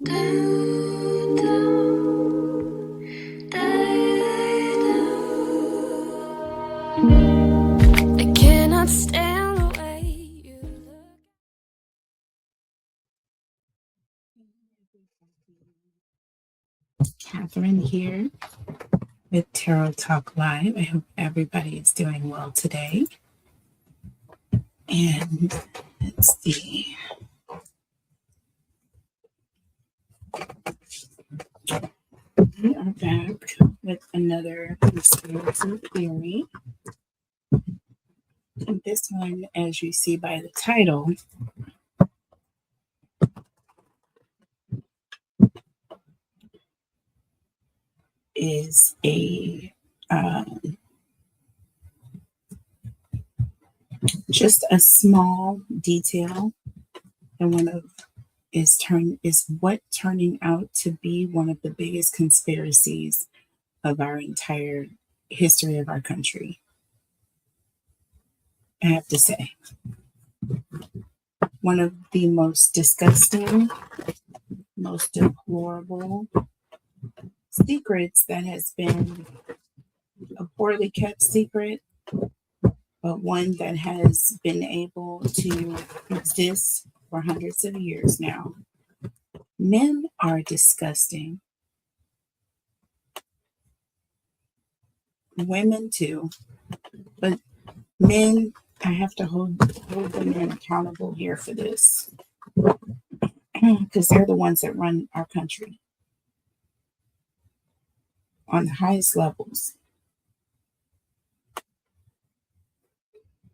I cannot stand the way you look. Catherine here with Tarot Talk Live. I hope everybody is doing well today. And let's see. We are back with another conspiracy theory. And this one, as you see by the title, is just a small detail, and is what turning out to be one of the biggest conspiracies of our entire history of our country. I have to say, one of the most disgusting, most deplorable secrets that has been a poorly kept secret, but one that has been able to exist for hundreds of years now. Men are disgusting. Women too. But men, I have to hold the men accountable here for this. Because they're the ones that run our country on the highest levels.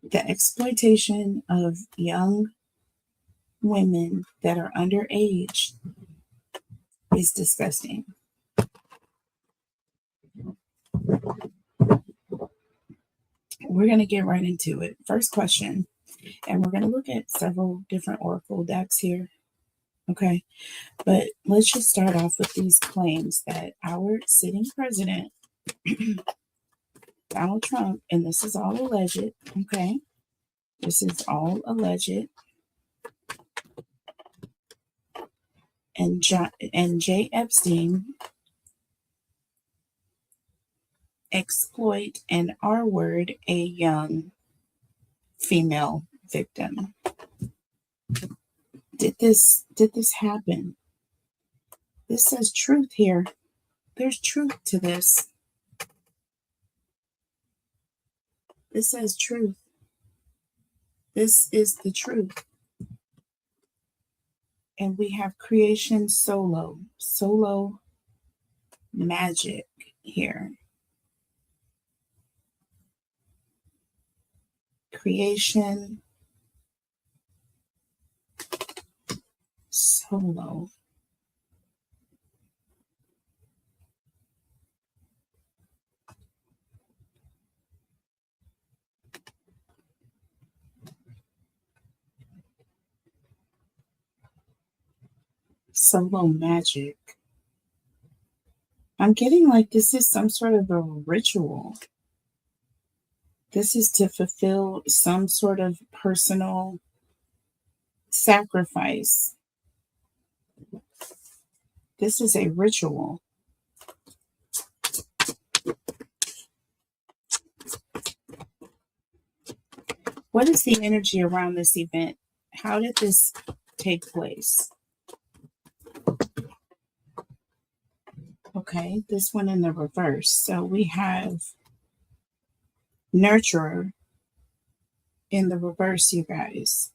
The exploitation of young women that are underage is disgusting. We're going to get right into it. First question, and we're going to look at several different oracle decks here. Okay, but let's just start off with these claims that our sitting president, Donald Trump, and this is all alleged, okay? This is all alleged. And Jay Epstein exploit and R-word a young female victim. Did this happen? This says truth here. There's truth to this. This says truth. This is the truth. And we have creation solo magic here. Creation solo. Solo magic. I'm getting like this is some sort of a ritual. This is to fulfill some sort of personal sacrifice. This is a ritual. What is the energy around this event? How did this take place? Okay, this one in the reverse. So we have nurturer in the reverse, you guys.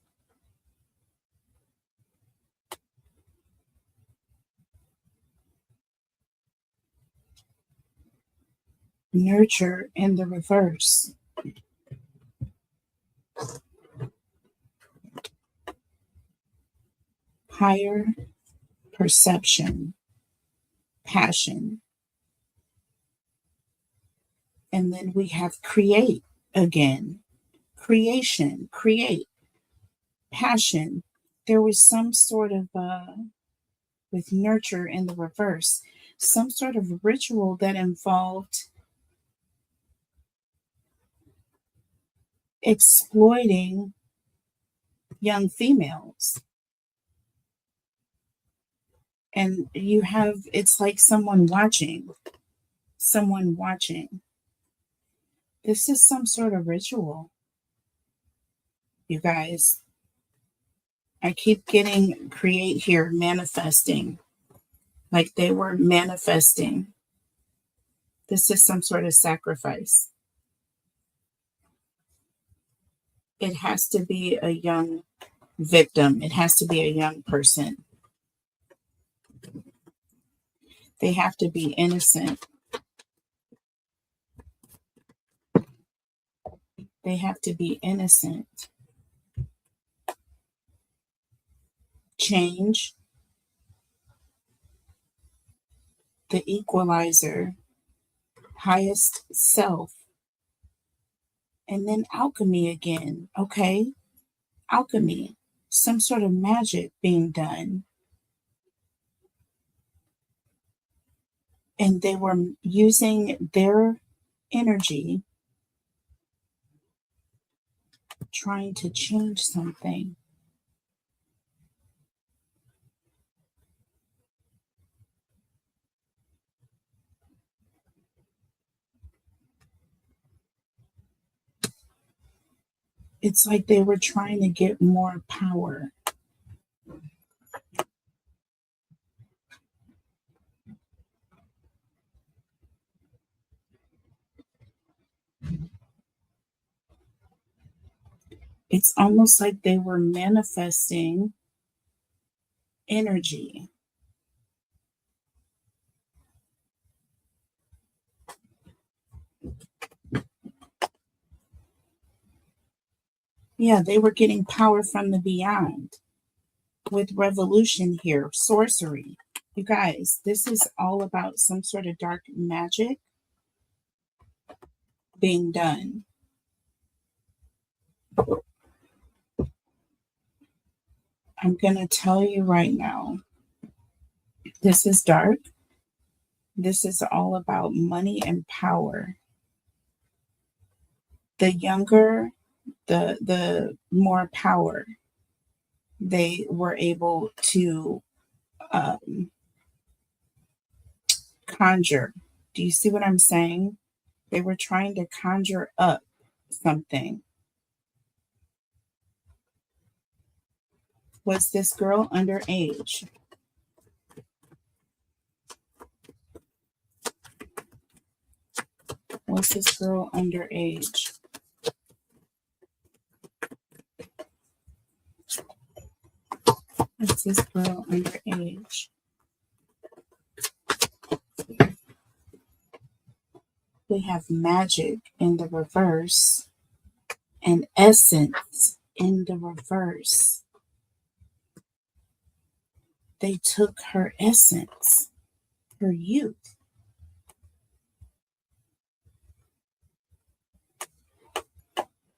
Nurture in the reverse. Higher perception, passion. And then we have create again. Creation, create, passion. There was some sort of, with nurture in the reverse, some sort of ritual that involved exploiting young females. And you have, it's like someone watching. Someone watching. This is some sort of ritual, you guys. I keep getting create here, manifesting. Like they were manifesting. This is some sort of sacrifice. It has to be a young victim. It has to be a young person. They have to be innocent. They have to be innocent. Change, the equalizer, highest self, and then alchemy again. Okay, alchemy, some sort of magic being done. And they were using their energy trying to change something. It's like they were trying to get more power. It's almost like they were manifesting energy. Yeah, they were getting power from the beyond with revolution here, sorcery. You guys, this is all about some sort of dark magic being done. I'm going to tell you right now, this is dark. This is all about money and power. The younger, the more power they were able to conjure. Do you see what I'm saying? They were trying to conjure up something. Was this girl underage? Was this girl underage? Was this girl underage? We have magic in the reverse and essence in the reverse. They took her essence, her youth.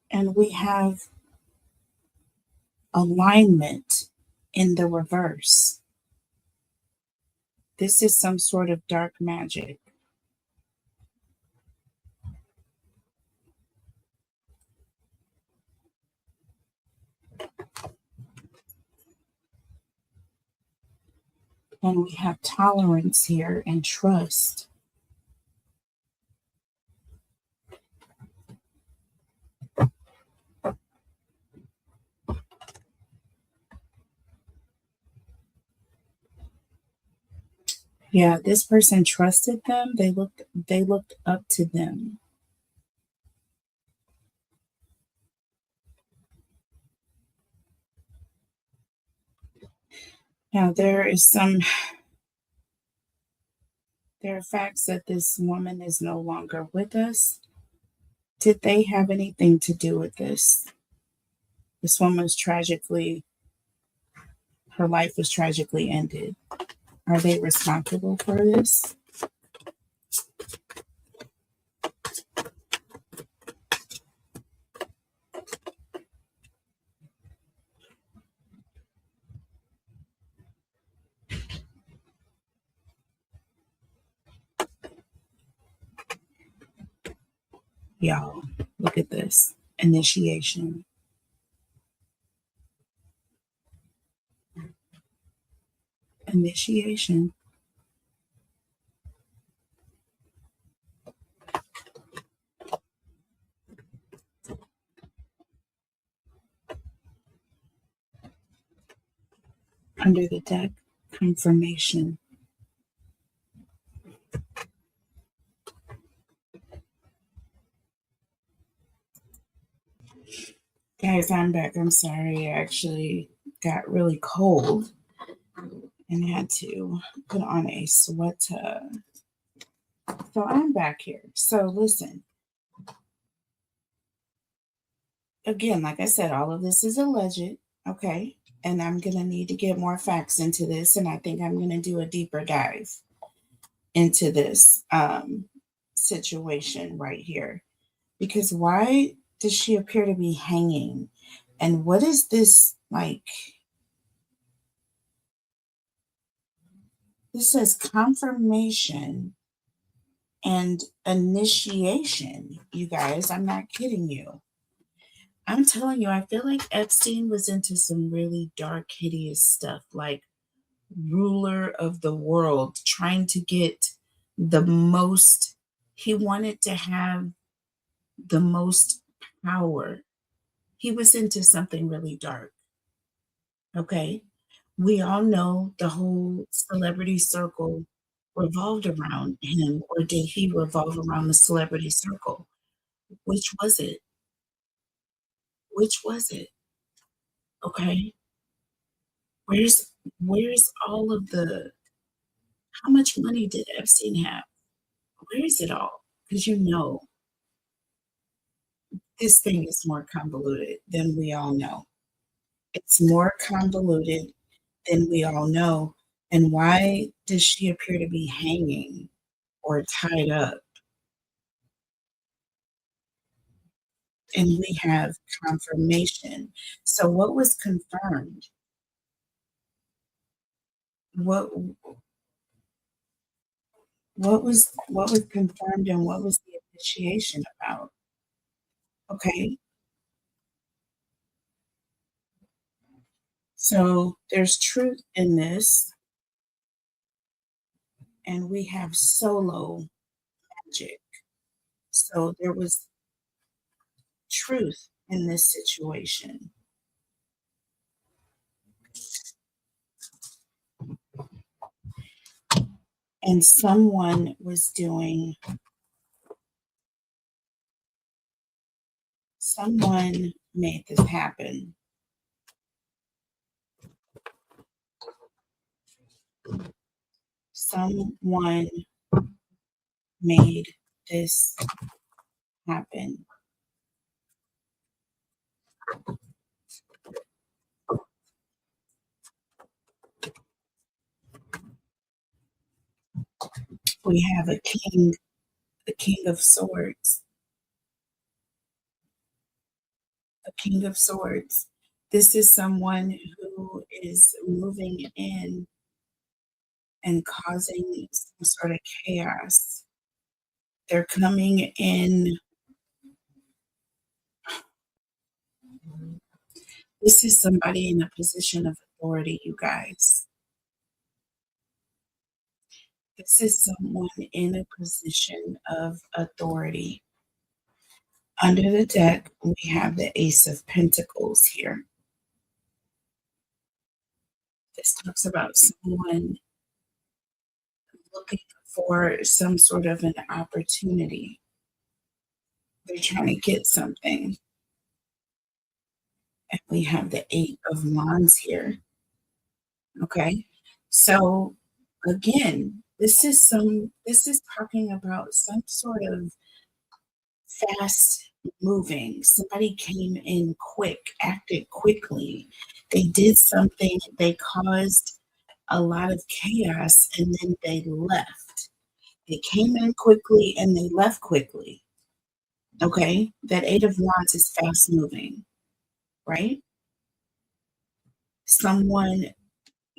And we have alignment in the reverse. This is some sort of dark magic. And we have tolerance here and trust. Yeah, this person trusted them. They looked up to them. Now there are facts that this woman is no longer with us. Did they have anything to do with this? This woman's her life was tragically ended. Are they responsible for this? Y'all, look at this. Initiation. Initiation. Under the deck, confirmation. Guys, I'm back. I'm sorry. I actually got really cold and had to put on a sweater. So I'm back here. So listen. Again, like I said, all of this is alleged, okay? And I'm going to need to get more facts into this. And I think I'm going to do a deeper dive into this situation right here. Because why does she appear to be hanging? And what is this like? This says confirmation and initiation, you guys. I'm not kidding you. I'm telling you, I feel like Epstein was into some really dark, hideous stuff, like ruler of the world, trying to get the most. He wanted to have the most power. He was into something really dark. Okay. We all know the whole celebrity circle revolved around him, or did he revolve around the celebrity circle? Which was it? Which was it? Okay. Where's all of the how much money did Epstein have? Where is it all? Because you know this thing is more convoluted than we all know. It's more convoluted than we all know. And why does she appear to be hanging or tied up? And we have confirmation. So what was confirmed? What what was confirmed and what was the initiation about? Okay. So there's truth in this, and we have solo magic. So there was truth in this situation. And someone made this happen. Someone made this happen. We have a king, the king of swords, a king of swords. This is someone who is moving in and causing some sort of chaos. They're coming in. This is somebody in a position of authority, you guys. This is someone in a position of authority. Under the deck, we have the Ace of Pentacles here. This talks about someone looking for some sort of an opportunity. They're trying to get something. And we have the Eight of Wands here. Okay. So again, this is talking about some sort of fast moving. Somebody came in quick, acted quickly. They did something, they caused a lot of chaos, and then they left. They came in quickly and they left quickly. Okay? That Eight of Wands is fast moving, right? Someone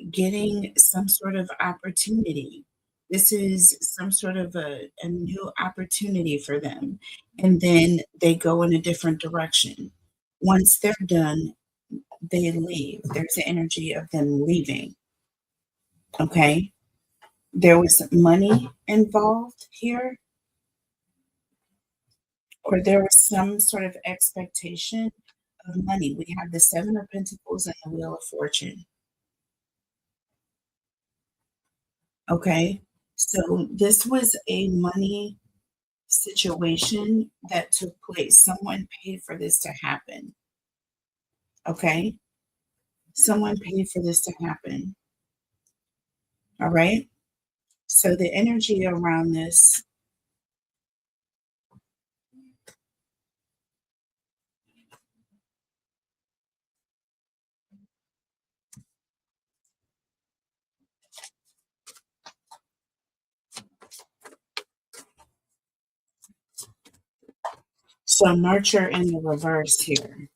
getting some sort of opportunity. This is some sort of a new opportunity for them. And then they go in a different direction. Once they're done, they leave. There's the energy of them leaving. Okay. There was money involved here, or there was some sort of expectation of money. We have the Seven of Pentacles and the Wheel of Fortune. Okay. So this was a money situation that took place. Someone paid for this to happen. Okay. Someone paid for this to happen. All right. So the energy around this, so nurture in the reverse here.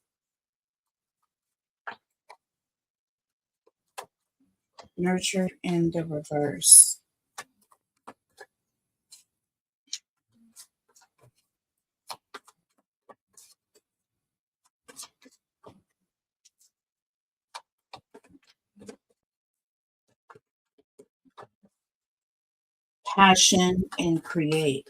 Nurture in the reverse. Passion and create.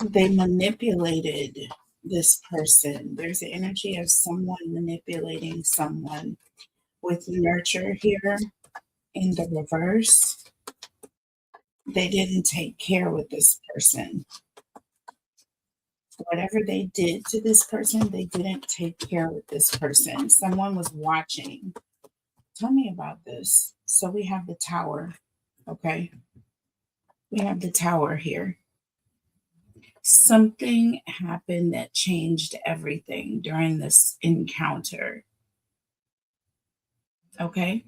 They manipulated this person. There's the energy of someone manipulating someone with nurture here in the reverse. They didn't take care with this person. Whatever they did to this person, they didn't take care with this person. Someone was watching. Tell me about this. So we have the tower. Okay. We have the tower here. Something happened that changed everything during this encounter. Okay.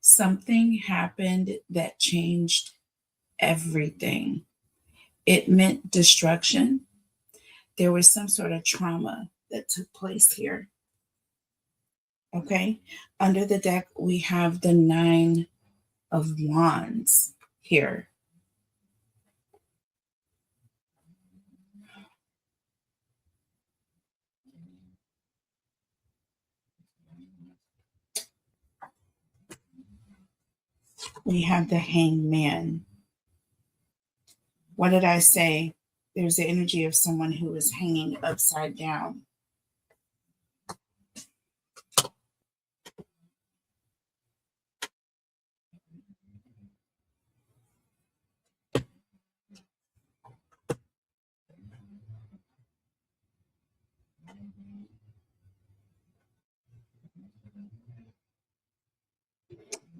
Something happened that changed everything. It meant destruction. There was some sort of trauma that took place here. Okay. Under the deck, we have the Nine of Wands here. We have the Hanged Man. What did I say? There's the energy of someone who is hanging upside down.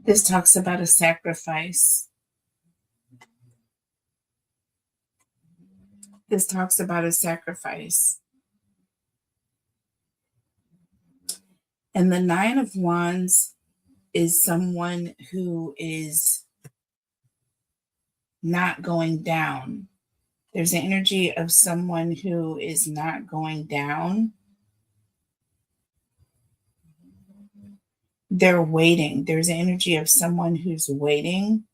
This talks about a sacrifice. This talks about a sacrifice. And the Nine of Wands is someone who is not going down. There's the energy of someone who is not going down. They're waiting. There's the energy of someone who's waiting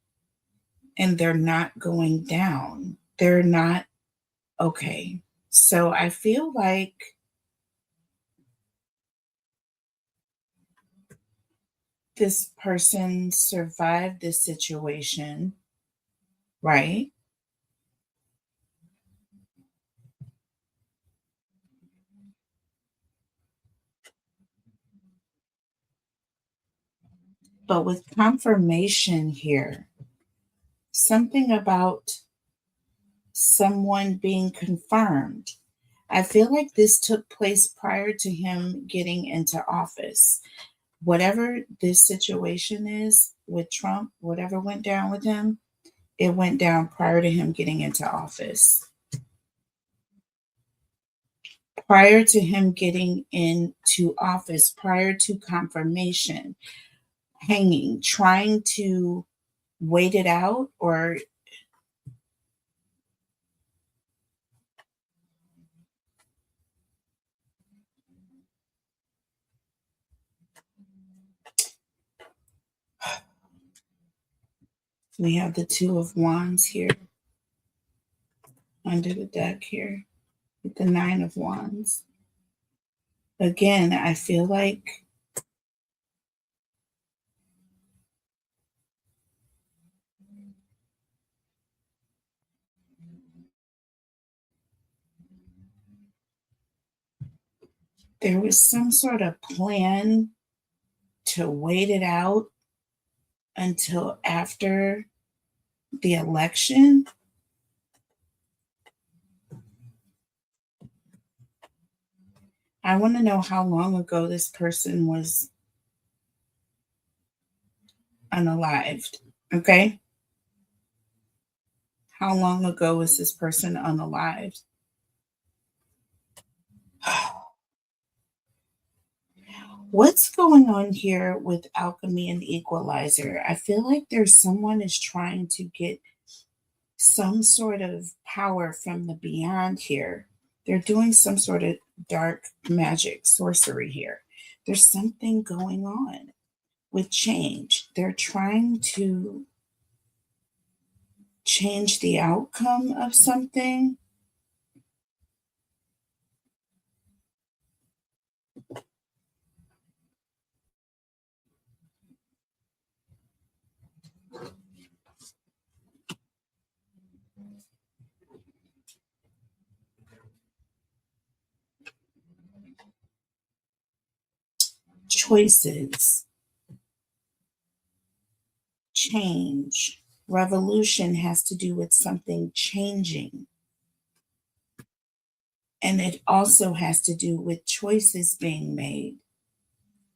and they're not going down. They're not okay. So I feel like this person survived this situation, right? But with confirmation here, something about someone being confirmed. I feel like this took place prior to him getting into office. Whatever this situation is with Trump, whatever went down with him, it went down prior to him getting into office. Prior to him getting into office, prior to confirmation, hanging, trying to wait it out, or we have the Two of Wands here under the deck here. The Nine of Wands. Again, I feel like there was some sort of plan to wait it out until after the election. I want to know how long ago this person was unalived. Okay? How long ago was this person unalived? What's going on here with alchemy and equalizer? I feel like there's someone is trying to get some sort of power from the beyond here. They're doing some sort of dark magic, sorcery here. There's something going on with change. They're trying to change the outcome of something. Choices, change, revolution has to do with something changing. And it also has to do with choices being made,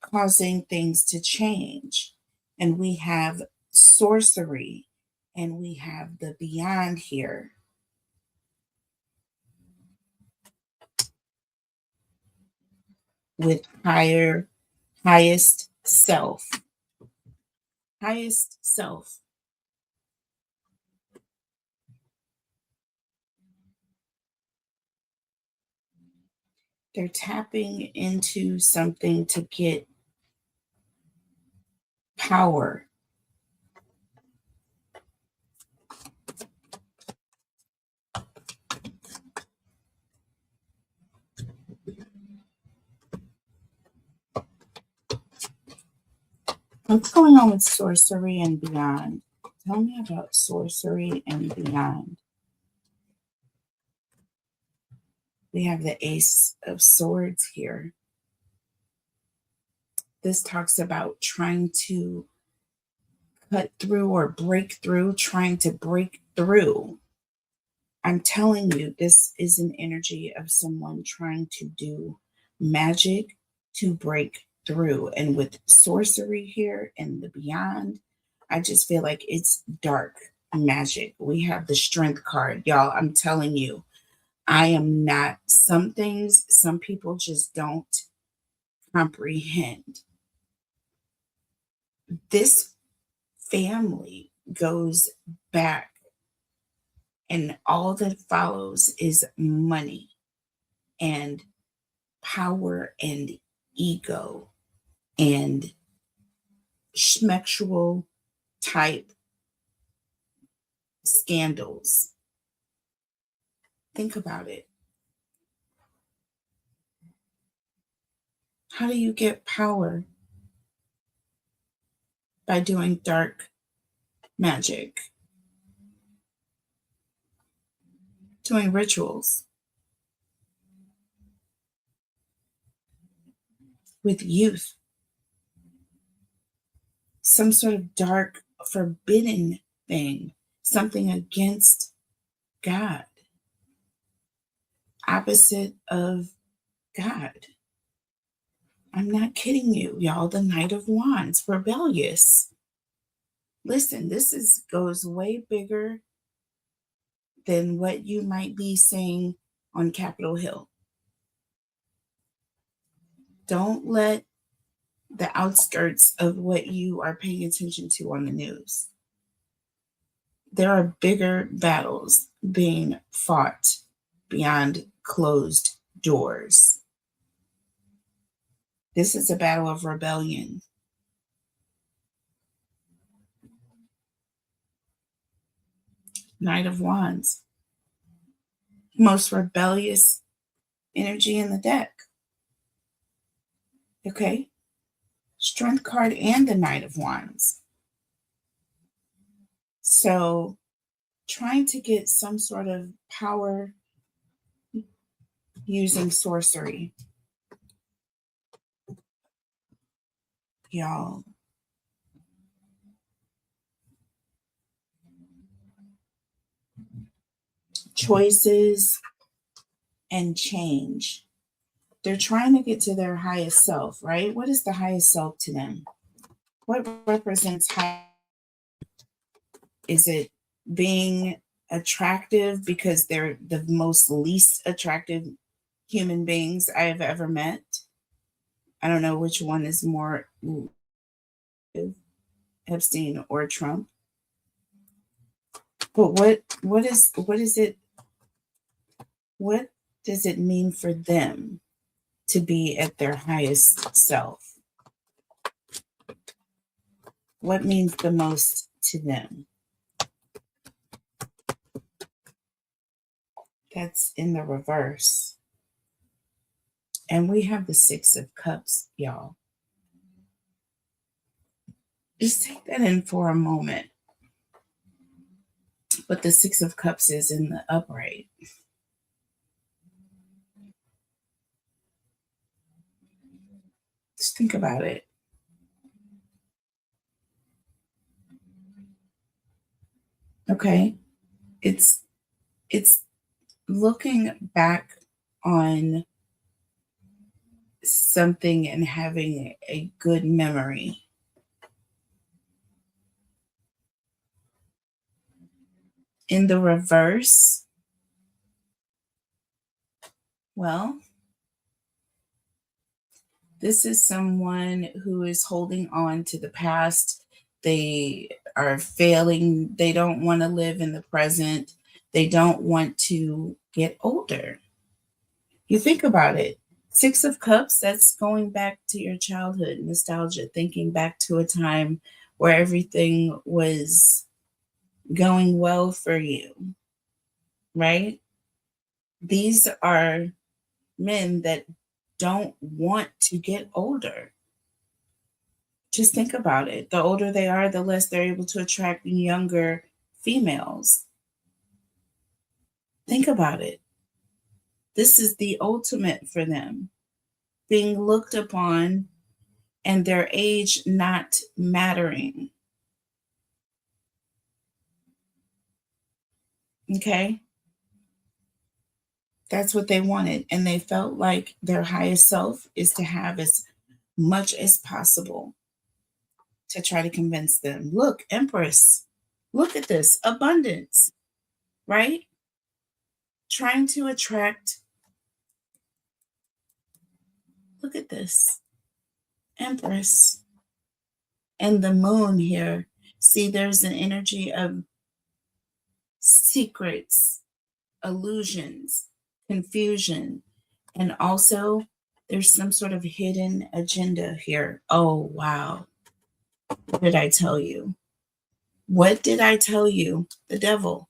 causing things to change. And we have sorcery and we have the beyond here. With highest self. Highest self. They're tapping into something to get power. What's going on with sorcery and beyond? Tell me about sorcery and beyond. We have the Ace of Swords here. This talks about trying to cut through or break through, trying to break through. I'm telling you, this is an energy of someone trying to do magic to break through. And with sorcery here and the beyond, I just feel like it's dark magic. We have the Strength card. Y'all, I'm telling you, I am not, some things, some people just don't comprehend. This family goes back, and all that follows is money and power and ego and schmexual type scandals. Think about it. How do you get power? By doing dark magic, doing rituals with youth, some sort of dark, forbidden thing, something against God, opposite of God. I'm not kidding you, y'all. The Knight of Wands, rebellious. Listen, this goes way bigger than what you might be seeing on Capitol Hill. Don't let the outskirts of what you are paying attention to on the news. There are bigger battles being fought beyond closed doors. This is a battle of rebellion. Knight of Wands, most rebellious energy in the deck. Okay? Strength card and the Knight of Wands. So trying to get some sort of power using sorcery. Y'all. Choices and change. They're trying to get to their highest self, right? What is the highest self to them? What represents high? Is it being attractive because they're the most least attractive human beings I have ever met? I don't know which one is more Epstein or Trump. But what is it? What does it mean for them to be at their highest self? What means the most to them? That's in the reverse. And we have the Six of Cups, y'all. Just take that in for a moment. But the Six of Cups is in the upright. Just think about it. Okay? It's looking back on something and having a good memory. In the reverse, well, this is someone who is holding on to the past. They are failing. They don't want to live in the present. They don't want to get older. You think about it. Six of Cups, that's going back to your childhood, nostalgia, thinking back to a time where everything was going well for you, right? These are men that don't want to get older. Just think about it. The older they are, the less they're able to attract younger females. Think about it. This is the ultimate for them, being looked upon and their age not mattering. Okay? That's what they wanted. And they felt like their highest self is to have as much as possible to try to convince them. Look, Empress, look at this abundance, right? Trying to attract, look at this Empress and the moon here. See, there's an energy of secrets, illusions, confusion, and also there's some sort of hidden agenda here. Oh, wow. What did I tell you? What did I tell you? The devil.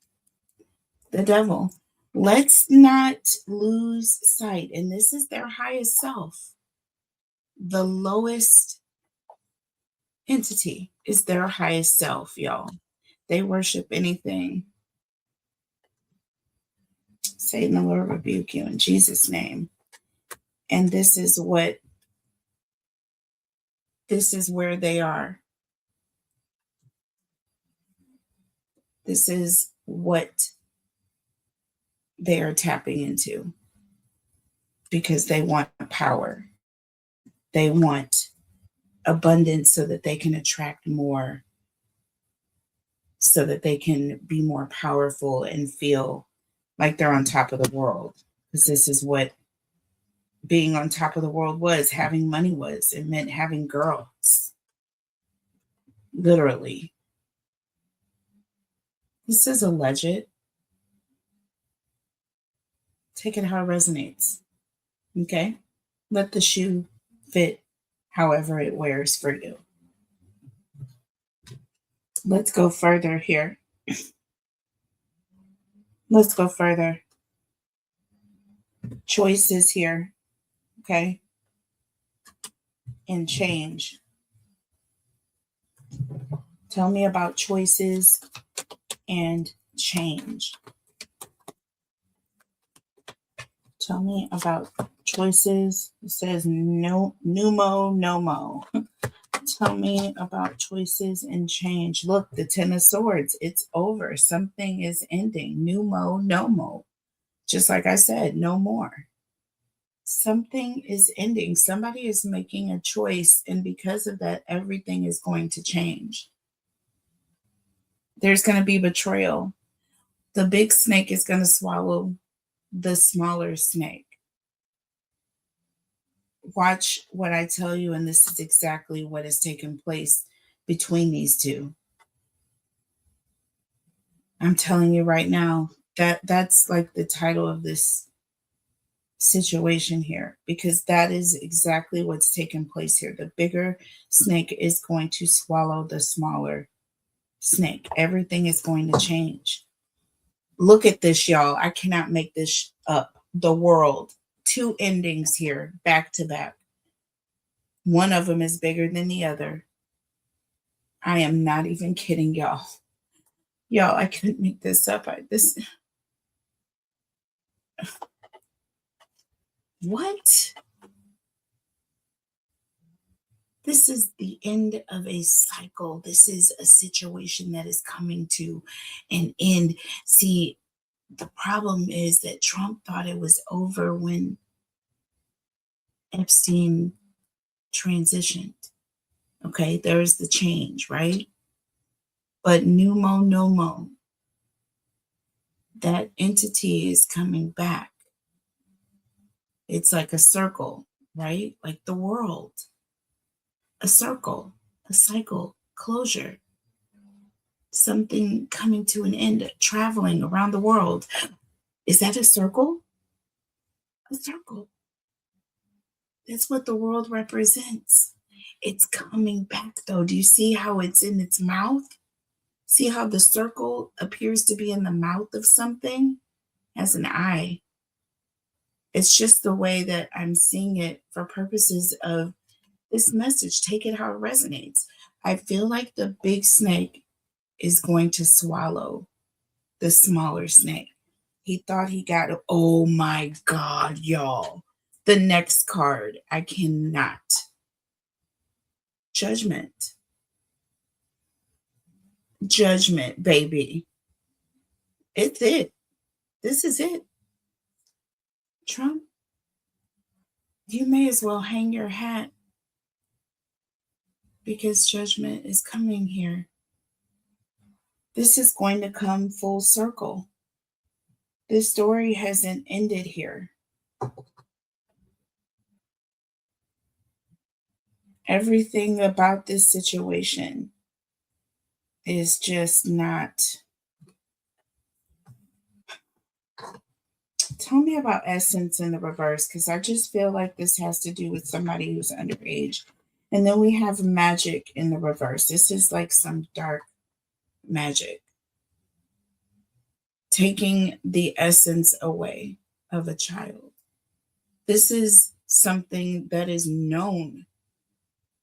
The devil. Let's not lose sight. And this is their highest self. The lowest entity is their highest self, y'all. They worship anything. Satan, the Lord rebuke you in Jesus' name. And this is where they are. This is what they are tapping into because they want power. They want abundance so that they can attract more, so that they can be more powerful and feel like they're on top of the world. Because this is what being on top of the world was, having money was. It meant having girls. Literally. This is alleged. Take it how it resonates. Okay? Let the shoe fit however it wears for you. Let's go further here. Let's go further. Choices here, okay? And change. Tell me about choices and change. Tell me about choices. It says no, numo, nomo. Tell me about choices and change. Look, the Ten of Swords. It's over. Something is ending. Numo, nomo. Just like I said, no more. Something is ending. Somebody is making a choice, and because of that, everything is going to change. There's going to be betrayal. The big snake is going to swallow the smaller snake. Watch what I tell you, and this is exactly what has taken place between these two. I'm telling you right now that that's like the title of this situation here, because that is exactly what's taking place here. The bigger snake is going to swallow the smaller snake. Everything is going to change. Look at this, y'all. I cannot make this up. The world. Two endings here, back to back. One of them is bigger than the other. I am not even kidding, y'all. Y'all, I couldn't make this up. What? This is the end of a cycle. This is a situation that is coming to an end. See, the problem is that Trump thought it was over when Epstein transitioned. Okay, there's the change, right? But Numo Nomo, that entity is coming back. It's like a circle, right? Like the world. A circle, a cycle, closure, something coming to an end, traveling around the world. Is that a circle? A circle. That's what the world represents. It's coming back, though. Do you see how it's in its mouth? See how the circle appears to be in the mouth of something? As an eye. It's just the way that I'm seeing it for purposes of this message. Take it how it resonates. I feel like the big snake is going to swallow the smaller snake. He thought he got it. Oh my God, y'all. The next card, I cannot. Judgment. Judgment, baby. It's it. This is it. Trump, you may as well hang your hat because judgment is coming here. This is going to come full circle. This story hasn't ended here. Everything about this situation is just not. Tell me about essence in the reverse, because I just feel like this has to do with somebody who's underage. And then we have magic in the reverse. This is like some dark magic, taking the essence away of a child. This is something that is known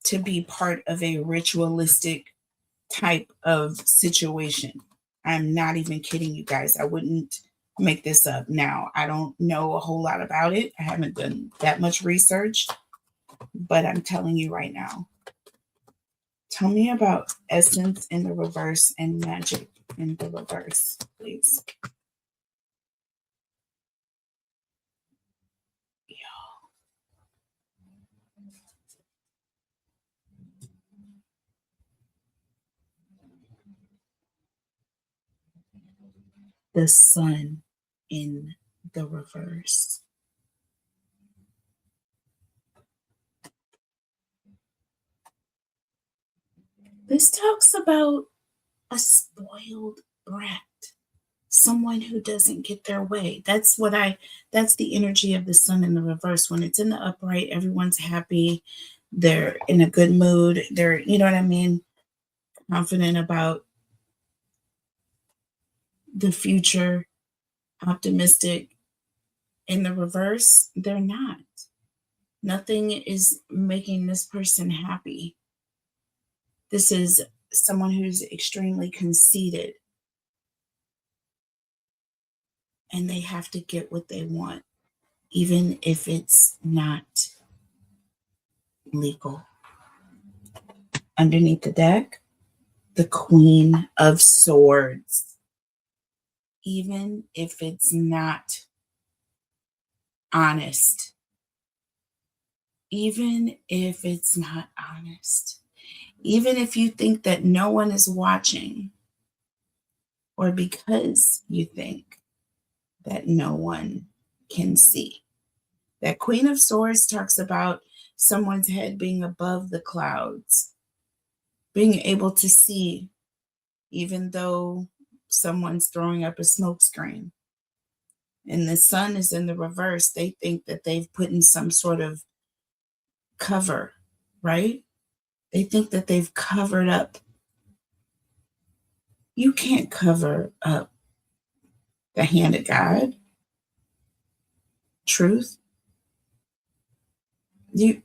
to be part of a ritualistic type of situation. I'm not even kidding you guys. I wouldn't make this up. Now, I don't know a whole lot about it. I haven't done that much research, but I'm telling you right now. Tell me about essence in the reverse and magic in the reverse, please. The sun in the reverse. This talks about a spoiled brat, someone who doesn't get their way. That's the energy of the sun in the reverse. When it's in the upright, everyone's happy. They're in a good mood. They're, you know what I mean? Confident about the future, optimistic. In the reverse, they're not. Nothing is making this person happy. This is someone who's extremely conceited, and they have to get what they want, even if it's not legal. Underneath the deck, the Queen of Swords. Even if it's not honest. Even if it's not honest. Even if you think that no one is watching, or because you think that no one can see. That Queen of Swords talks about someone's head being above the clouds, being able to see even though someone's throwing up a smoke screen. And the sun is in the reverse. They think that they've put in some sort of cover, right? They think that they've covered up. You can't cover up the hand of God. Truth. You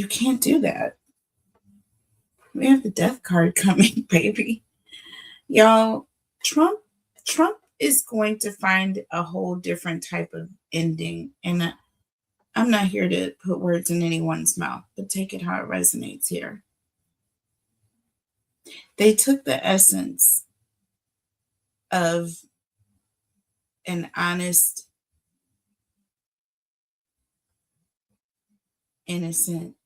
can't do that. We have the death card coming, baby. Y'all, Trump is going to find a whole different type of ending. And I'm not here to put words in anyone's mouth, but take it how it resonates here. They took the essence of an honest, innocent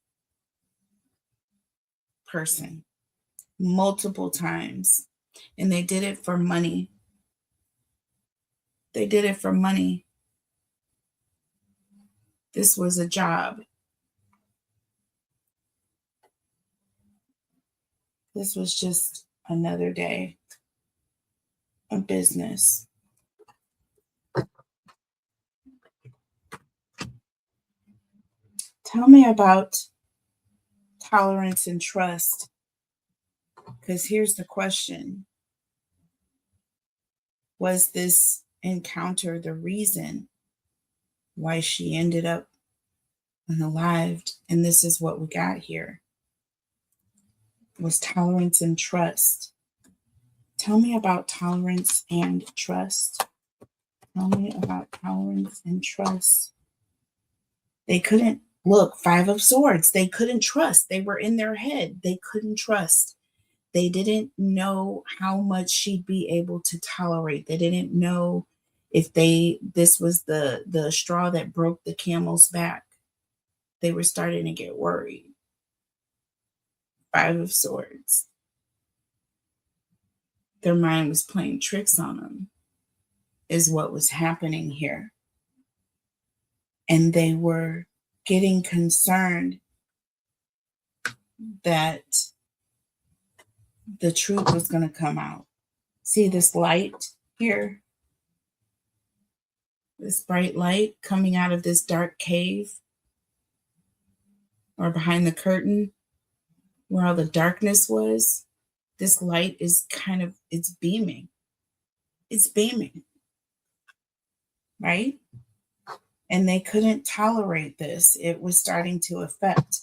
person multiple times, and they did it for money. They did it for money. This was a job. This was just another day of business. Tell me about tolerance and trust, because here's the question. Was this encounter the reason why she ended up unalived? And this is what we got here. Was tolerance and trust. Tell me about tolerance and trust. Tell me about tolerance and trust. They couldn't, look, Five of Swords. They couldn't trust. They were in their head. They couldn't trust. They didn't know how much she'd be able to tolerate. They didn't know if this was the straw that broke the camel's back. They were starting to get worried. Five of Swords. Their mind was playing tricks on them, is what was happening here. And they were getting concerned that the truth was going to come out. See this light here? This bright light coming out of this dark cave, or behind the curtain where all the darkness was. This light is it's beaming. It's beaming, right? And they couldn't tolerate this. It was starting to affect.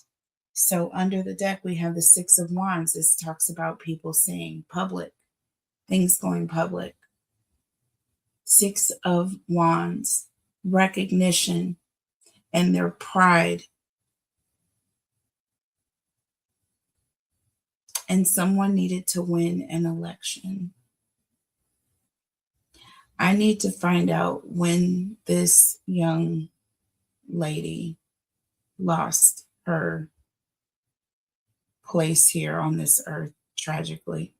So under the deck, we have the Six of Wands. This talks about people saying public, things going public. Six of Wands, recognition and their pride. And someone needed to win an election. I need to find out when this young lady lost her place here on this earth tragically.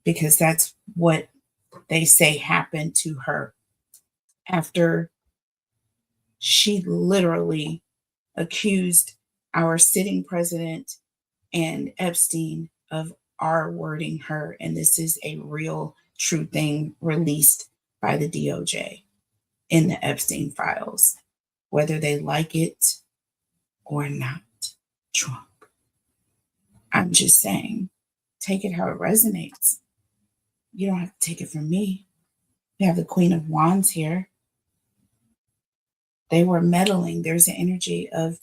Because that's what they say happened to her after she literally accused our sitting president and Epstein of R-wording her. And this is a real true thing released by the DOJ in the Epstein files, whether they like it or not. Trump. I'm just saying, take it how it resonates. You don't have to take it from me. We have the Queen of Wands here. They were meddling. There's an energy of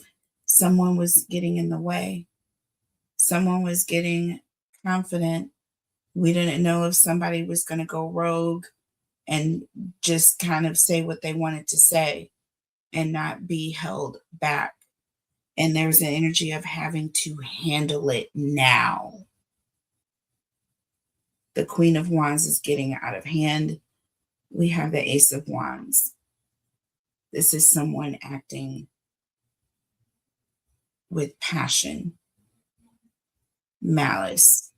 someone was getting in the way. Someone was getting confident. We didn't know if somebody was going to go rogue and just kind of say what they wanted to say and not be held back. And there's an energy of having to handle it now. The Queen of Wands is getting out of hand. We have the Ace of Wands. This is someone acting with passion, malice,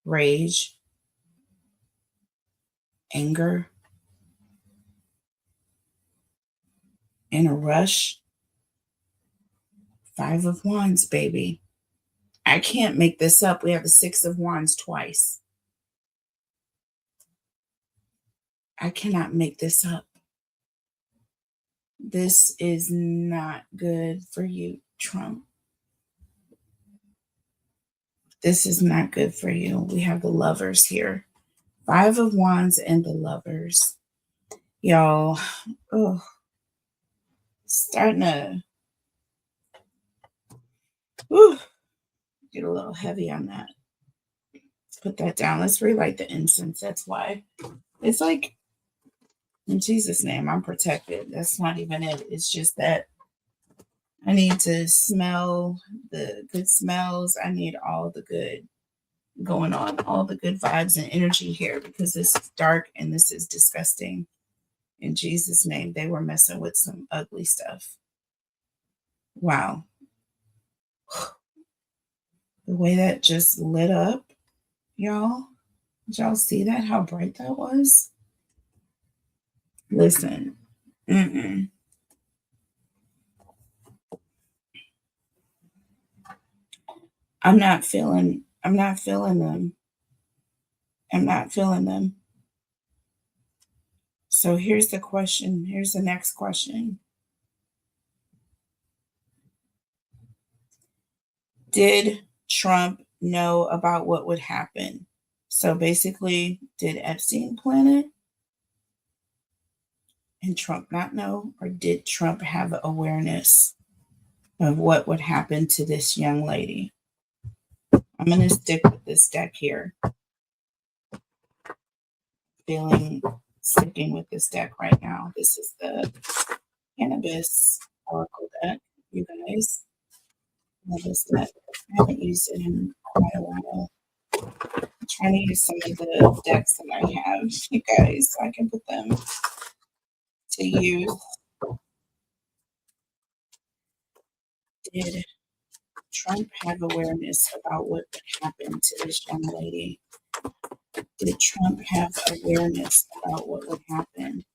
rage, anger, in a rush. Five of Wands, baby. I can't make this up. We have the Six of Wands twice. I cannot make this up. This is not good for you, Trump. This is not good for you. We have the Lovers here. Five of Wands and the Lovers. Y'all, oh, starting to get a little heavy on that. Let's put that down. Let's relight the incense. That's why. It's like, in Jesus' name, I'm protected. That's not even it. It's just that I need to smell the good smells. I need all the good going on, all the good vibes and energy here because this is dark and this is disgusting. In Jesus' name, they were messing with some ugly stuff. Wow. The way that just lit up, y'all. Did y'all see that? How bright that was? Listen. Mm-mm. I'm not feeling them. I'm not feeling them. So here's the question. Here's the next question. Did Trump know about what would happen? So basically, did Epstein plan it and Trump not know? Or did Trump have awareness of what would happen to this young lady? I'm going to stick with this deck here. Sticking with this deck right now. This is the Cannabis Oracle deck, you guys. Love this deck. I haven't used it in quite a while. I'm trying to use some of the decks that I have, you guys, so I can put them to use. Did Trump have awareness about what would happen to this young lady? Did Trump have awareness about what would happen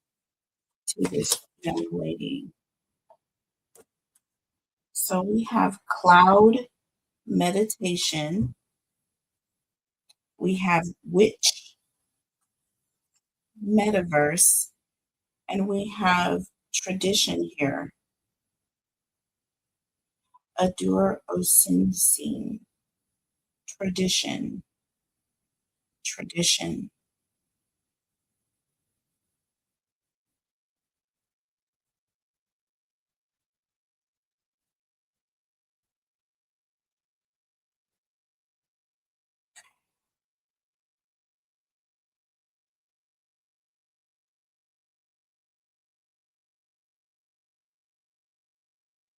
to this young lady? So we have cloud meditation. We have witch metaverse. And we have tradition here. Adur Osinsin. Tradition. Tradition.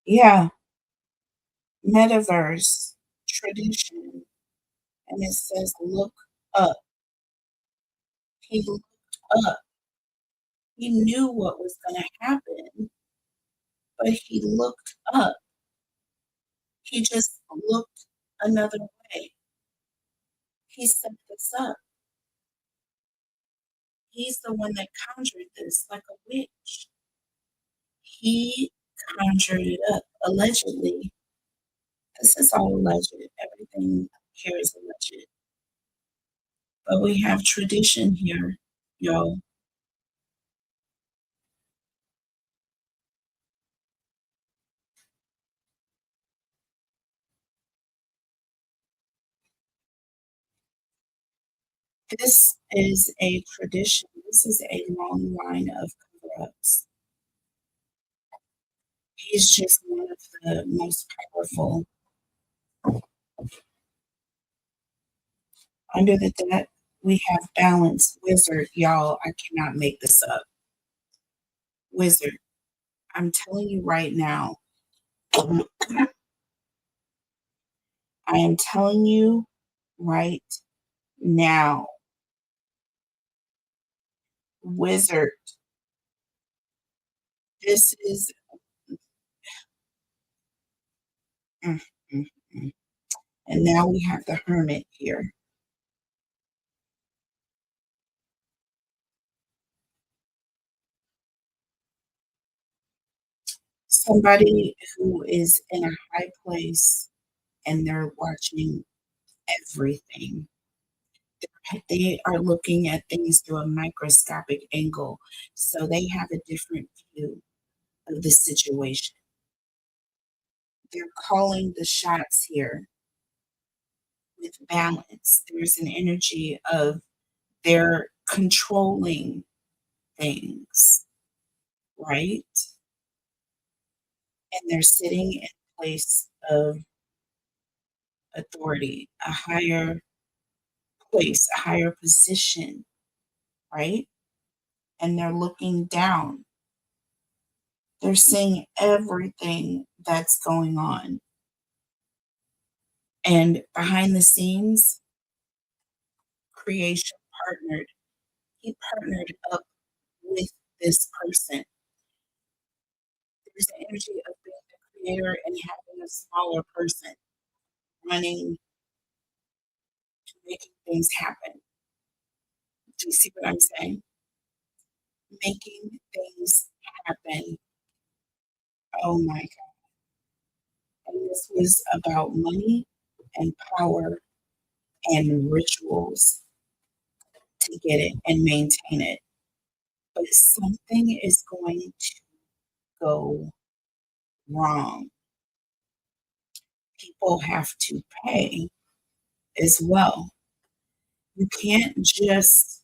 Yeah, metaverse, tradition. And it says, look up. He looked up. He knew what was going to happen, but he looked up. He just looked another way. He set this up. He's the one that conjured this like a witch. He conjured it up, allegedly. This is all alleged. Everything here is alleged. But we have tradition here, y'all. This is a tradition. This is a long line of cover-ups. He's just one of the most powerful. Under the deck, we have balance. Wizard, y'all, I cannot make this up. Wizard, I'm telling you right now. I am telling you right now. Wizard, this is. Mm, mm, mm. And now we have the hermit here. Somebody who is in a high place and they're watching everything. They are looking at things through a microscopic angle, so they have a different view of the situation. They're calling the shots here with balance. There's an energy of they're controlling things, right? And they're sitting in a place of authority, a higher place, a higher position, right? And they're looking down. They're seeing everything that's going on. And behind the scenes, creation partnered. He partnered up with this person. There's the energy of being the creator and having a smaller person running to making things happen. Do you see what I'm saying? Making things happen. Oh my God. And this was about money and power and rituals to get it and maintain it. But something is going to go wrong. People have to pay as well. You can't just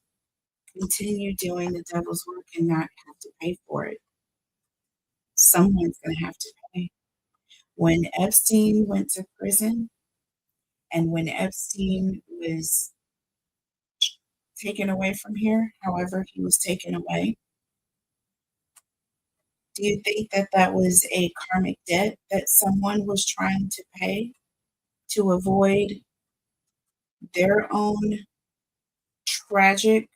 continue doing the devil's work and not have to pay for it. Someone's going to have to pay. When Epstein went to prison and when Epstein was taken away from here, however, he was taken away, do you think that that was a karmic debt that someone was trying to pay to avoid their own tragic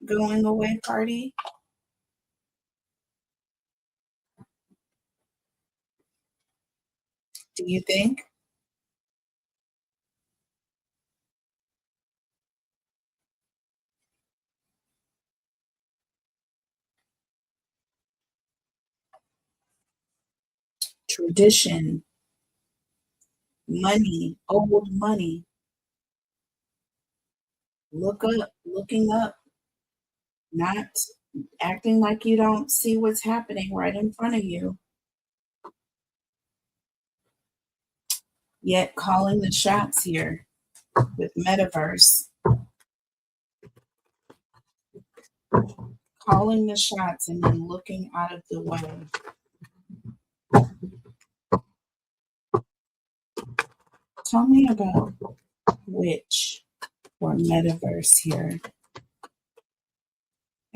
going away party? Do you think? Tradition, money, old money, looking up, not acting like you don't see what's happening right in front of you, yet calling the shots here with metaverse, calling the shots and then looking out of the way. Tell me about witch or metaverse here.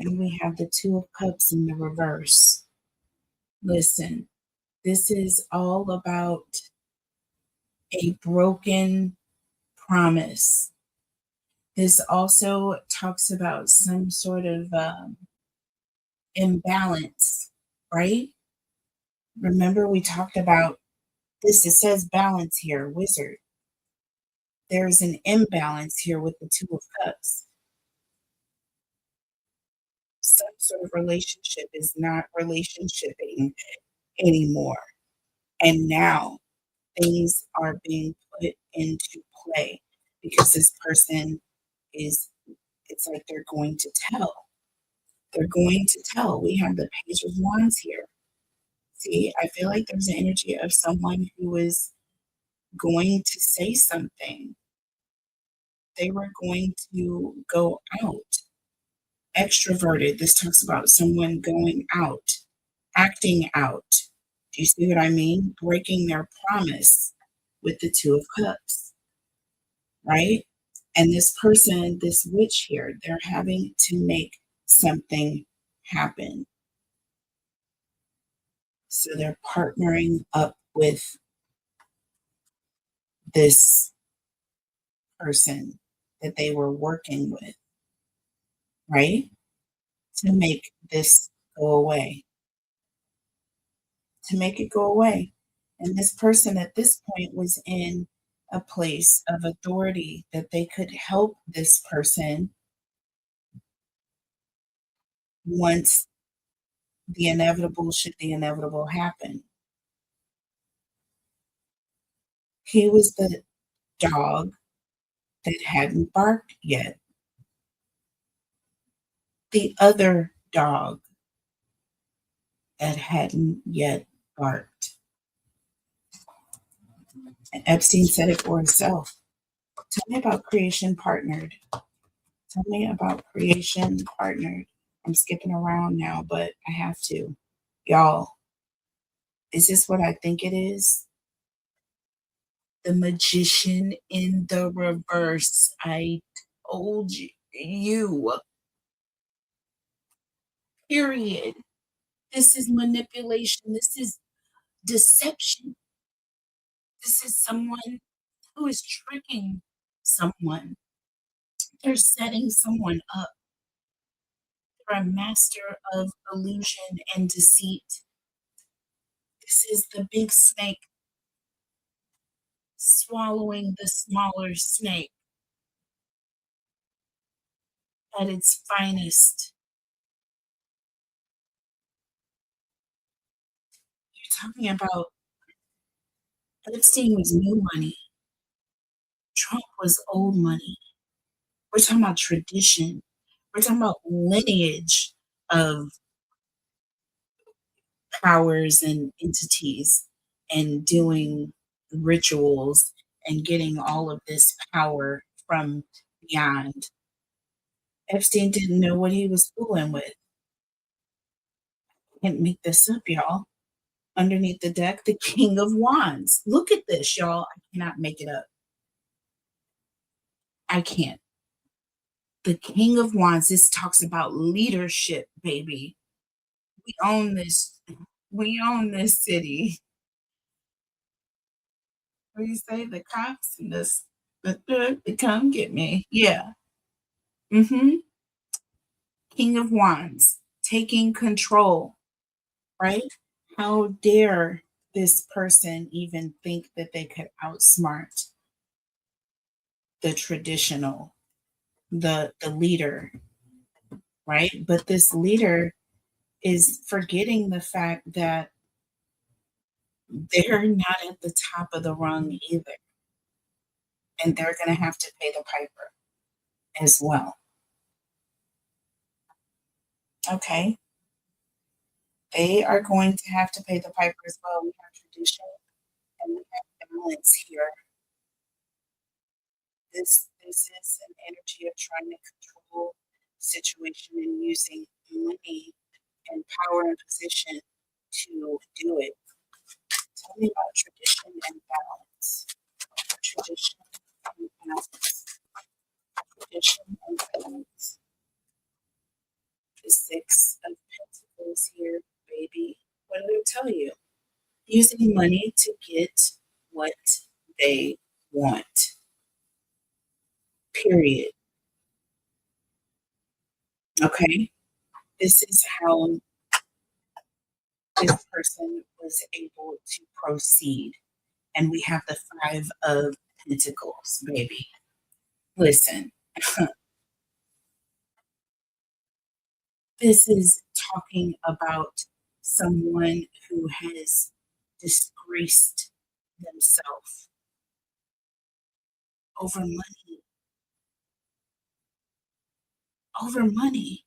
And we have the Two of Cups in the reverse. Listen, this is all about a broken promise. This also talks about some sort of imbalance, right? Remember, we talked about this. It says balance here, wizard. There's an imbalance here with the Two of Cups. Some sort of relationship is not relationshiping anymore. And now things are being put into play because this person is, it's like they're going to tell. They're going to tell. We have the Page of Wands here. See, I feel like there's an energy of someone who is going to say something. They were going to go out. Extroverted, this talks about someone going out, acting out. Do you see what I mean? Breaking their promise with the Two of Cups, right? And this person, this witch here, they're having to make something happen. So they're partnering up with this person that they were working with, right? To make this go away, to make it go away. And this person at this point was in a place of authority that they could help this person once the inevitable, should the inevitable happen. He was the dog that hadn't barked yet. The other dog that hadn't yet barked. And Epstein said it for himself. Tell me about creation partnered. Tell me about creation partnered. I'm skipping around now, but I have to. Y'all, is this what I think it is? The magician in the reverse. I told you. Period. This is manipulation. This is deception. This is someone who is tricking someone. They're setting someone up. They're a master of illusion and deceit. This is the big snake swallowing the smaller snake at its finest. You're talking about Epstein was new money. Trump was old money. We're talking about tradition. We're talking about lineage of powers and entities and doing rituals and getting all of this power from beyond. Epstein didn't know what he was fooling with. Can't make this up, y'all. Underneath the deck, the King of Wands. Look at this, y'all. I cannot make it up. I can't. The King of Wands. This talks about leadership, baby. We own this. We own this city. What do you say? The cops and this, they come get me. Yeah. Mm-hmm. King of Wands. Taking control, right? How dare this person even think that they could outsmart the traditional, the leader, right? But this leader is forgetting the fact that they're not at the top of the rung either. And they're going to have to pay the piper as well. Okay. They are going to have to pay the piper as well. We have tradition and we have balance here. This is an energy of trying to control situation and using money and power and position to do it. Tell me about tradition and balance. Tradition and balance. Tradition and balance. The Six of Pentacles here, baby. What did I tell you? Using money to get what they want. Period. Okay? This is how this person was able to proceed. And we have the Five of Pentacles, baby. Listen, this is talking about someone who has disgraced themselves over money. Over money.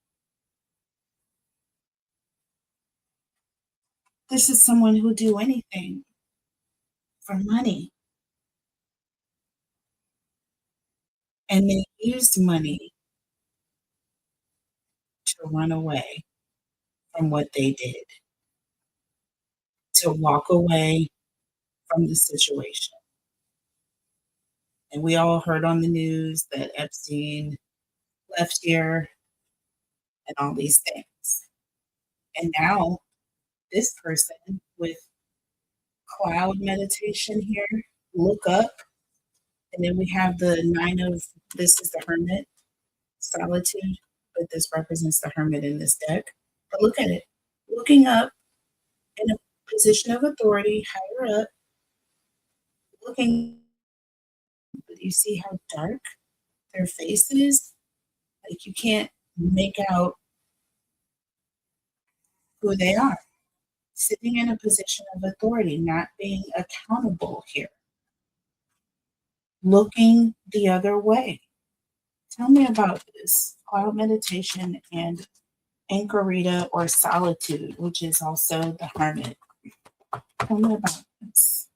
This is someone who do anything for money. And they used money run away from what they did, to walk away from the situation. And we all heard on the news that Epstein left here and all these things. And now this person with cloud meditation here, look up, and then we have the nine of this is the hermit, solitude, but this represents the hermit in this deck. But look at it. Looking up in a position of authority, higher up, looking, but you see how dark their face is? Like you can't make out who they are. Sitting in a position of authority, not being accountable here, looking the other way. Tell me about this cloud meditation and anchorita or solitude, which is also the hermit. Tell me about this.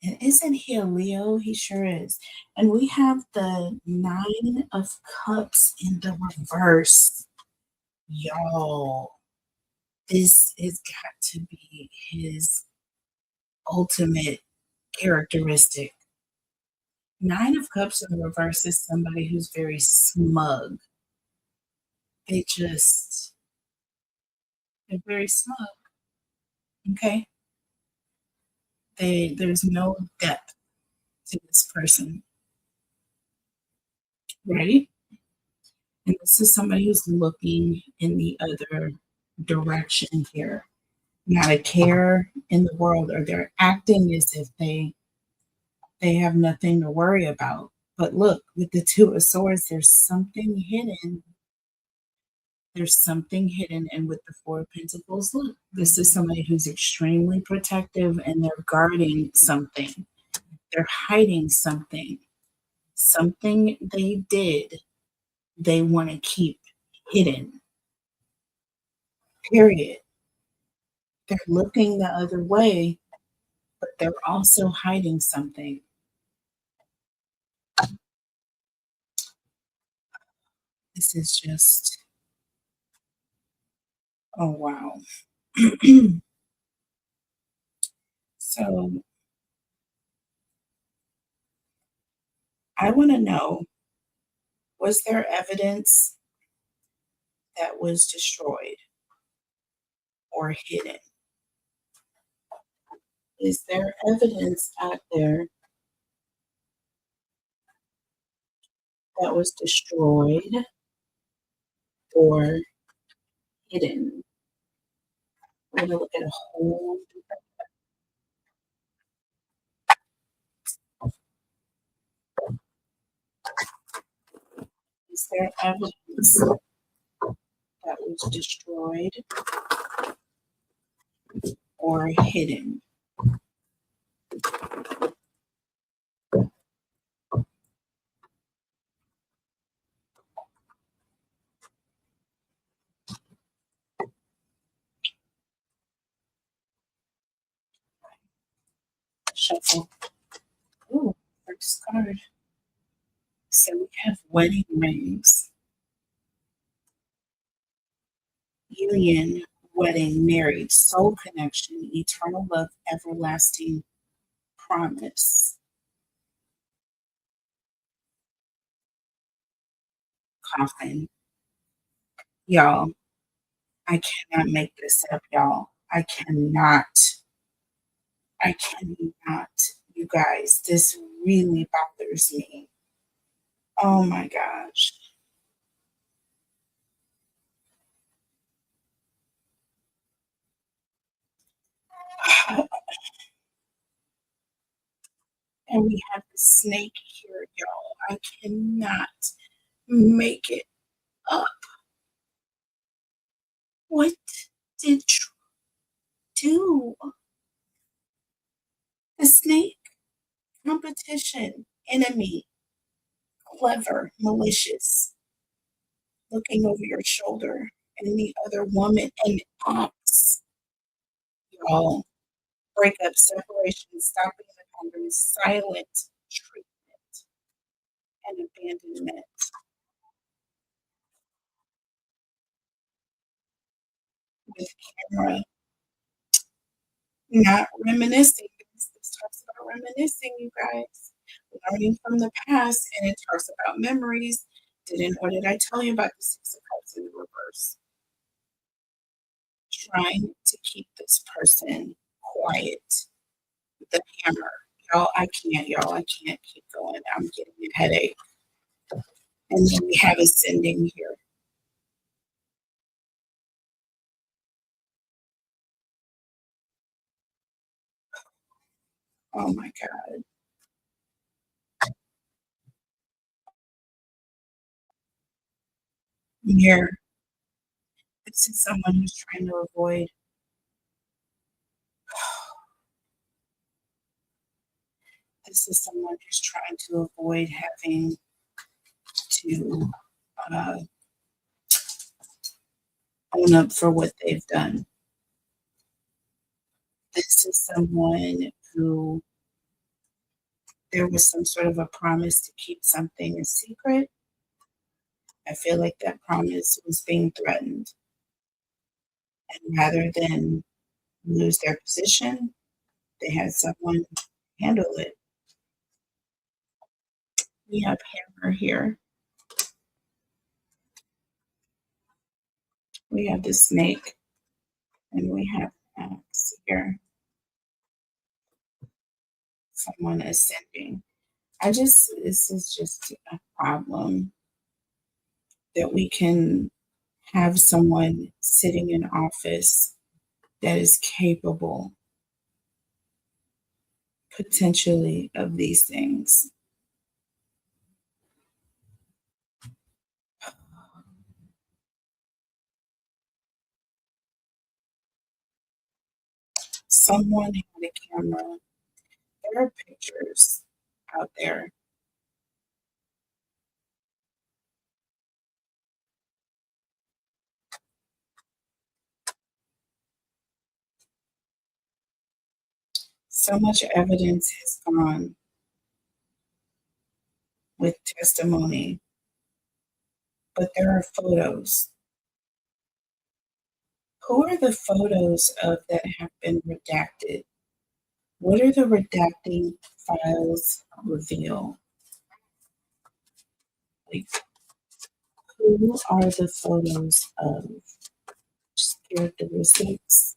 And isn't he a Leo? He sure is. And we have the Nine of Cups in the reverse. Y'all, this has got to be his ultimate characteristic. Nine of Cups in the reverse is somebody who's very smug. They just, they're very smug. Okay. There's no depth to this person, right? And this is somebody who's looking in the other direction here, not a care in the world, or they're acting as if they have nothing to worry about. But look, with the Two of Swords, there's something hidden. There's something hidden. And with the Four of Pentacles, look, this is somebody who's extremely protective and they're guarding something. They're hiding something. Something they did, they want to keep hidden. Period. They're looking the other way, but they're also hiding something. This is just, oh, wow. So I want to know, was there evidence that was destroyed or hidden? Is there evidence out there that was destroyed or hidden? We're going to look at a whole, is there evidence that was destroyed or hidden? Shuffle. Ooh, first card. So we have wedding rings, union, wedding, marriage, soul connection, eternal love, everlasting promise, coffin. Y'all, I cannot make this up, y'all. I cannot. I cannot. You guys, this really bothers me. Oh my gosh. And we have the snake here, y'all. I cannot make it up. What did Trump do? The snake, competition, enemy, clever, malicious, looking over your shoulder, and the other woman, an ox. Y'all, breakup, separation, stopping the boundaries, silent treatment. and abandonment. With camera, not reminiscing. This talks about reminiscing, you guys. Learning from the past, and it talks about memories. What did I tell you about the Six of Cups in the reverse? Trying to keep this person quiet. The hammer. Y'all, I can't keep going. I'm getting a headache. And then we have ascending here. Oh my God. Here, this is someone who's trying to avoid, this is someone who's trying to avoid having to uh, own up for what they've done. This is someone who there was some sort of a promise to keep something a secret. I feel like that promise was being threatened. And rather than lose their position, they had someone handle it. We have hammer here. We have the snake. And we have axe here. Someone ascending. This is just a problem that we can have someone sitting in office that is capable potentially of these things. Someone had a camera. There are pictures out there. So much evidence has gone with testimony, but there are photos. Who are the photos of that have been redacted? What are the redacting files reveal? Like, who are the photos of characteristics?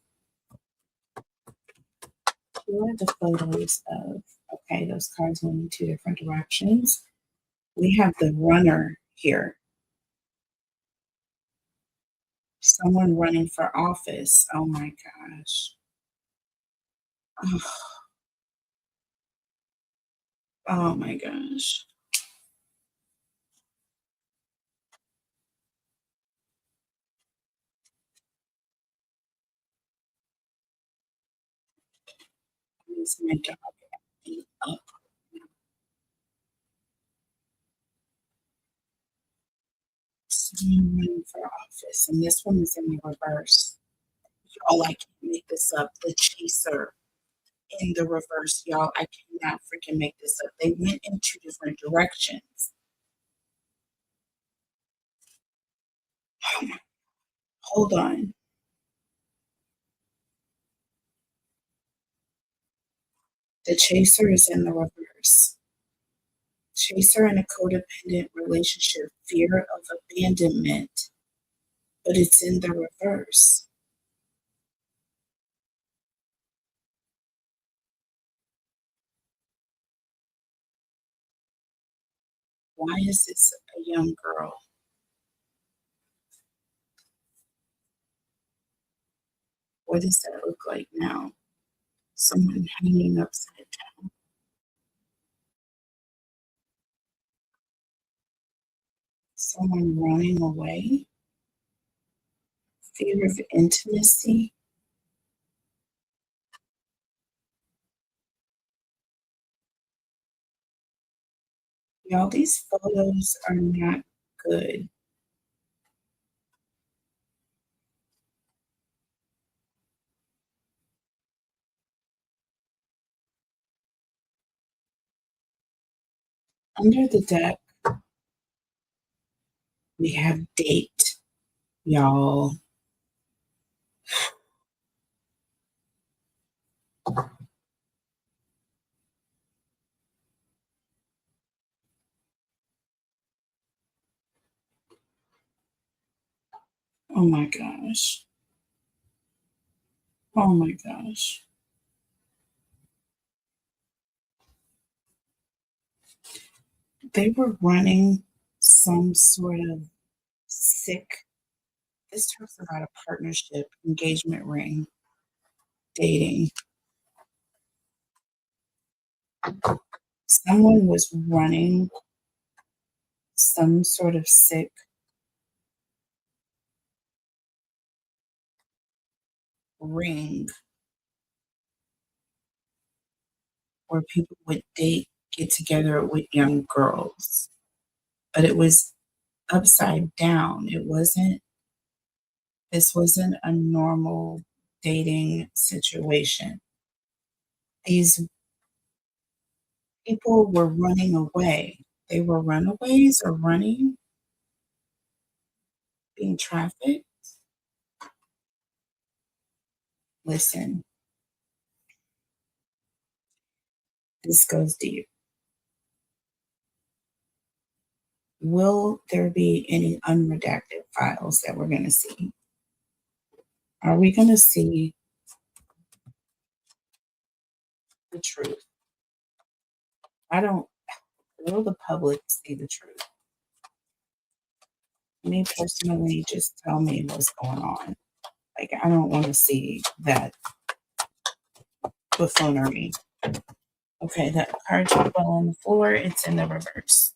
Who are the photos of? Okay, those cards went in two different directions. We have the runner here. Someone running for office. Oh my gosh. Oh my gosh. Is my dog acting up? Someone running for office, and this one is in the reverse. Y'all, I can't make this up. The chaser in the reverse, y'all. I cannot freaking make this up. They went in two different directions. Hold on. The chaser is in the reverse. Chaser in a codependent relationship, fear of abandonment, but it's in the reverse. Why is this a young girl? What does that look like now? Someone hanging upside down. Someone running away. Fear of intimacy. Y'all, these photos are not good. Under the deck, We have date, y'all. Oh my gosh. Oh my gosh. They were running some sort of sick, this talks about a partnership, engagement ring, dating. Someone was running some sort of sick ring where people would date, get together with young girls, but it was upside down. This wasn't a normal dating situation. These people were running away. They were runaways or running, being trafficked. Listen, this goes deep. Will there be any unredacted files that we're going to see? Are we going to see the truth? I don't, will the public see the truth? Me personally, just tell me what's going on. Like, I don't want to see that buffoonery. Okay, that card fell on the floor. It's in the reverse.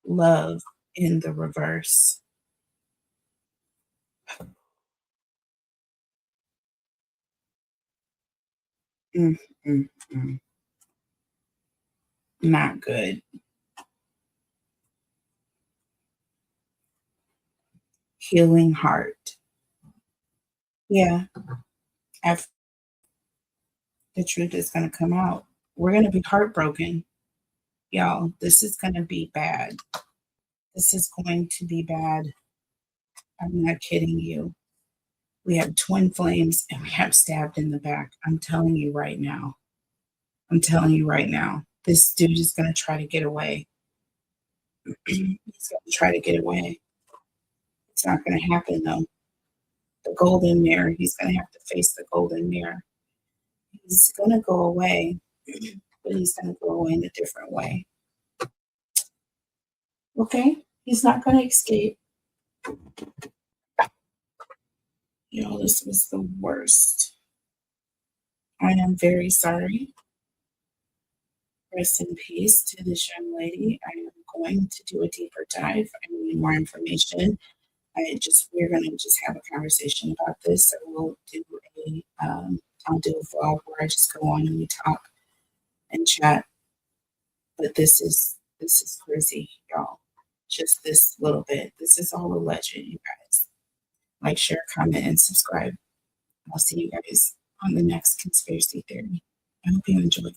Love in the reverse. Mm, mm, mm. Not good. Healing heart. Yeah, after the truth is going to come out. We're going to be heartbroken. Y'all, this is going to be bad. This is going to be bad. I'm not kidding you. We have twin flames and we have stabbed in the back. I'm telling you right now. I'm telling you right now. This dude is going to try to get away. He's going to try to get away. It's not going to happen though. The golden mirror, he's going to have to face the golden mirror. He's going to go away, but he's going to go away in a different way. Okay? He's not going to escape. You know, this was the worst. I am very sorry. Rest in peace to this young lady. I am going to do a deeper dive. I need more information. We're gonna just have a conversation about this. So I'll do a vlog where I just go on and we talk and chat. But this is crazy, y'all. Just this little bit. This is all a legend, you guys. Like, share, comment, and subscribe. I'll see you guys on the next conspiracy theory. I hope you enjoy.